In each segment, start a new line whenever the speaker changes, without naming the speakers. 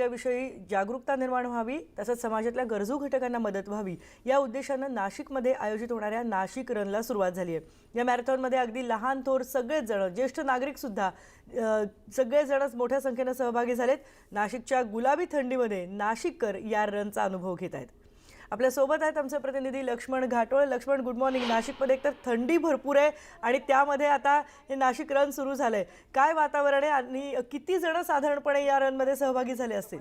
आरोग्याविषयी जागरूकता निर्माण व्हावी तसंच समाजातल्या गरजू घटकांना मदत व्हावी या उद्देशानं नाशिकमध्ये आयोजित होणाऱ्या नाशिक रनला सुरुवात झाली आहे। या मॅरेथॉनमध्ये अगदी लहान थोर सगळेच जण, ज्येष्ठ नागरिक सुद्धा सगळेजणच मोठ्या संख्येने सहभागी झालेत। नाशिकच्या गुलाबी थंडीमध्ये नाशिककर या रनचा अनुभव घेत आहेत। आपल्या सोबत आहेत आमचे प्रतिनिधी लक्ष्मण घाटोळ। Laxman, good morning. नाशिकमध्ये एकतर थंडी भरपूर आहे आणि त्यामध्ये आता हे नाशिक रन सुरू झालंय, काय वातावरण आहे आणि किती जण साधारणपणे या रन मध्ये सहभागी झाले असतील?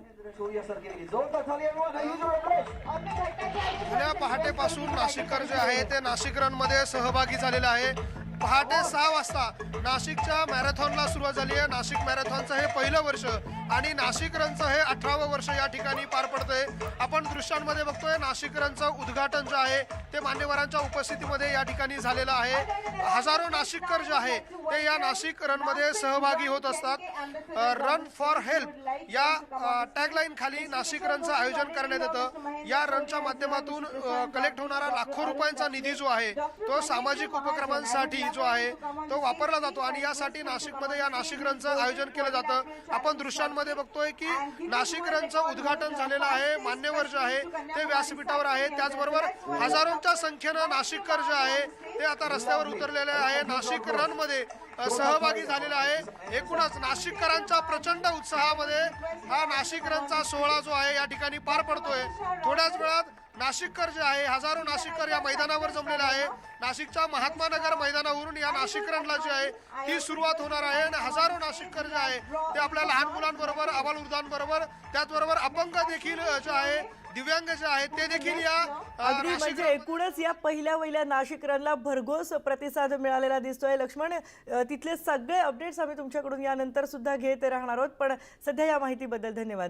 उद्या पहाटेपासून नाशिककर जे आहे ते नाशिक रन मध्ये सहभागी झालेले आहे। पहाटे 6 वाजता नाशिकच्या मॅरेथॉनला सुरुवात झाली आहे। नाशिक मॅरेथॉनचं हे पहिलं वर्ष आणि नाशिक रनचं हे 18वं वर्ष या ठिकाणी पार पडतंय। आपण दृश्यांमध्ये बघतोय नाशिक रनचं उद्घाटन जे आहे ते मान्यवरांच्या उपस्थितीमध्ये या ठिकाणी झालेलं आहे। हजारो नाशिककर जे आहे ते या नाशिक रनमध्ये सहभागी होत असतात। रन फॉर हेल्प या टॅगलाईन खाली नाशिक रनचं आयोजन करण्यात येतं। या रनच्या माध्यमातून कलेक्ट होणारा लाखो रुपयांचा निधी जो आहे तो सामाजिक उपक्रमांसाठी जो आहे तो वापरला जातो आणि यासाठी नाशिकमध्ये या नाशिक रनचं आयोजन केलं जातं। आपण दृश्यांमध्ये बघतोय की नाशिक रनचं उद्घाटन झालेलं आहे। मान्यवर जे आहे ते व्यासपीठावर आहे, त्याचबरोबर हजारोंच्या संख्येनं नाशिककर जे आहे ते आता रस्त्यावर उतरलेले आहे, नाशिक रन मध्ये सहभागी झालेला आहे। एकूणच नाशिककरांच्या प्रचंड उत्साहामध्ये हा नाशिक रनचा सोहळा जो आहे या ठिकाणी पार पडतोय। थोड्याच वेळात नाशिककर जे आहे, हजारो नाशिककर या मैदानावर जमलेला आहे। नाशिकच्या महात्मा नगर मैदानावरून या नाशिक रनला जी आहे ती सुरुवात होणार आहे आणि हजारो नाशिककर जे आहे ते आपल्या लहान मुलांबरोबर, आबालवृद्धांबरोबर, त्याचबरोबर अपंग देखील जे आहे, दिव्यांग जे आहेत ते देखील या
अगदी म्हणजे एकूणच या पहिल्या नाशिक रनला भरघोस प्रतिसाद मिळालेला दिसतोय। लक्ष्मण, तिथले सगळे अपडेट्स आम्ही तुमच्याकडून यानंतर सुद्धा घेत राहणार आहोत, पण सध्या या माहितीबद्दल धन्यवाद।